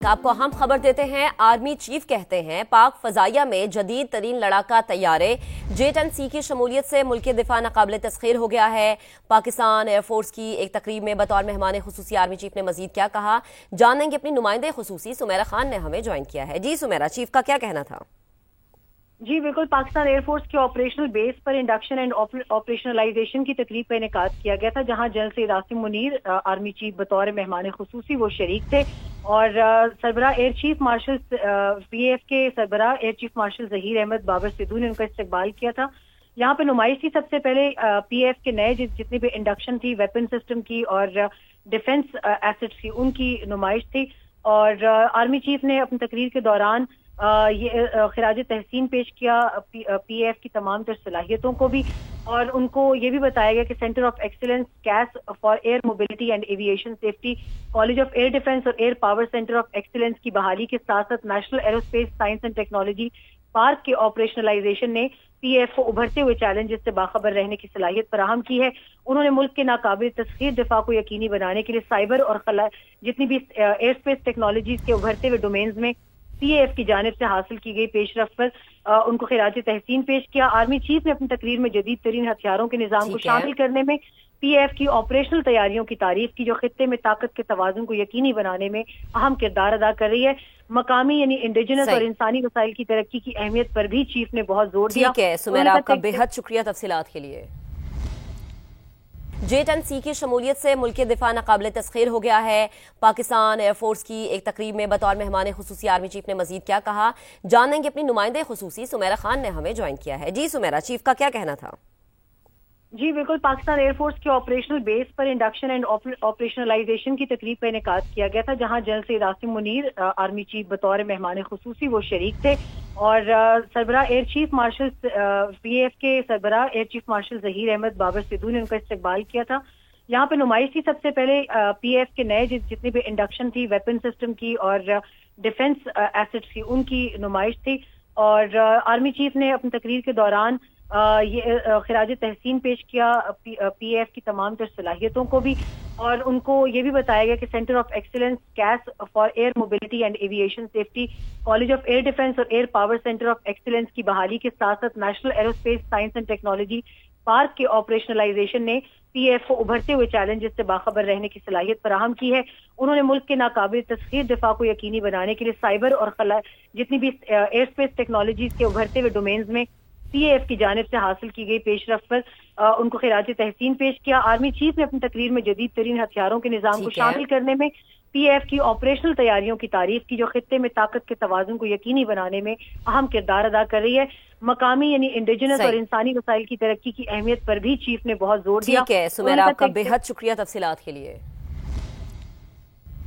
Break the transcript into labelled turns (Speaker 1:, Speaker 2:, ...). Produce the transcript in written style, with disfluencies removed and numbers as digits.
Speaker 1: آپ کو ہم خبر دیتے ہیں، آرمی چیف کہتے ہیں پاک فضائیہ میں جدید ترین لڑاکا طیارے J-10C کی شمولیت سے ملک دفاع ناقابل تسخیر ہو گیا ہے۔ پاکستان ایئر فورس کی ایک تقریب میں بطور مہمان خصوصی آرمی چیف نے مزید کیا کہا، جانیں گے اپنی نمائندے خصوصی سمیرہ خان نے ہمیں جوائن کیا ہے۔ جی سمیرہ، چیف کا کیا کہنا تھا؟
Speaker 2: جی بالکل، پاکستان ایئر فورس کے آپریشنل بیس پر انڈکشن اینڈ آپریشنلائزیشن کی تقریب کا انعقاد کیا گیا تھا، جہاں general Syed Asim Munir army chief بطور مہمان خصوصی وہ شریک تھے، اور سربراہ ایئر چیف مارشل PAF کے سربراہ air chief marshal Zaheer Ahmed Babar Sidhu نے ان کا استقبال کیا تھا۔ یہاں پہ نمائش تھی سب سے پہلے PAF کے نئے جتنی بھی انڈکشن تھی ویپن سسٹم کی اور ڈیفنس ایسٹس کی، ان کی نمائش تھی، اور آرمی چیف نے اپنی تقریر کے دوران یہ خراج تحسین پیش کیا PAF کی تمام تر صلاحیتوں کو بھی، اور ان کو یہ بھی بتایا گیا کہ centre of excellence case for air mobility and aviation safety, college of air defence اور air power centre of excellence کی بحالی کے ساتھ ساتھ national aerospace science and technology park کے آپریشنلائزیشن نے PAF کو ابھرتے ہوئے چیلنجز سے باخبر رہنے کی صلاحیت فراہم کی ہے۔ انہوں نے ملک کے ناقابل تسخیر دفاع کو یقینی بنانے کے لیے سائبر اور جتنی بھی ایئر اسپیس ٹیکنالوجیز کے ابھرتے ہوئے ڈومینز میں PAF کی جانب سے حاصل کی گئی پیش رفت پر ان کو خراج تحسین پیش کیا۔ آرمی چیف نے اپنی تقریر میں جدید ترین ہتھیاروں کے نظام کو شامل کرنے میں PAF کی آپریشنل تیاریوں کی تعریف کی، جو خطے میں طاقت کے توازن کو یقینی بنانے میں اہم کردار ادا کر رہی ہے۔ مقامی یعنی انڈیجنس اور انسانی وسائل کی ترقی کی اہمیت پر بھی چیف نے بہت زور دیا۔
Speaker 1: ٹھیک ہے سمیرہ، آپ کا بہت شکریہ تفصیلات کے لیے۔ J-10C کی شمولیت سے ملک دفاع ناقابل تسخیر ہو گیا ہے۔ پاکستان ایئر فورس کی ایک تقریب میں بطور مہمان خصوصی آرمی چیف نے مزید کیا کہا، جانیں گے اپنی نمائندے خصوصی سمیرہ خان نے ہمیں جوائن کیا ہے۔ جی سمیرہ، چیف کا کیا کہنا تھا؟
Speaker 2: جی بالکل، پاکستان ایئر فورس کے آپریشنل بیس پر انڈکشن اینڈ آپریشنلائزیشن کی تقریب کا انعقاد کیا گیا تھا، جہاں general Syed Asim Munir army chief بطور مہمان خصوصی وہ شریک تھے، اور سربراہ ایئر چیف مارشل PAF کے سربراہ air chief marshal Zaheer Ahmed Babar Sidhu نے ان کا استقبال کیا تھا۔ یہاں پہ نمائش تھی سب سے پہلے PAF کے نئے جتنی بھی انڈکشن تھی ویپن سسٹم کی اور ڈیفنس ایسٹس کی، ان کی نمائش تھی، اور آرمی چیف نے اپنی تقریر کے دوران یہ خراج تحسین پیش کیا PAF کی تمام تر صلاحیتوں کو بھی، اور ان کو یہ بھی بتایا گیا کہ centre of excellence case for air mobility and aviation safety, college of air defence اور air power centre of excellence کی بحالی کے ساتھ ساتھ national aerospace science and technology park کے آپریشنلائزیشن نے PAF کو ابھرتے ہوئے چیلنجز سے باخبر رہنے کی صلاحیت فراہم کی ہے۔ انہوں نے ملک کے ناقابل تسخیر دفاع کو یقینی بنانے کے لیے سائبر اور جتنی بھی ایئر اسپیس ٹیکنالوجیز کے ابھرتے ہوئے ڈومینز میں PAF کی جانب سے حاصل کی گئی پیش رفت پر ان کو خراج تحسین پیش کیا۔ آرمی چیف نے اپنی تقریر میں جدید ترین ہتھیاروں کے نظام کو شامل کرنے میں PAF کی آپریشنل تیاریوں کی تعریف کی، جو خطے میں طاقت کے توازن کو یقینی بنانے میں اہم کردار ادا کر رہی ہے۔ مقامی یعنی انڈیجنس اور انسانی وسائل کی ترقی کی اہمیت پر بھی چیف نے بہت زور دیا۔
Speaker 1: ٹھیک ہے سمیرہ، آپ کا بہت شکریہ تفصیلات کے لیے۔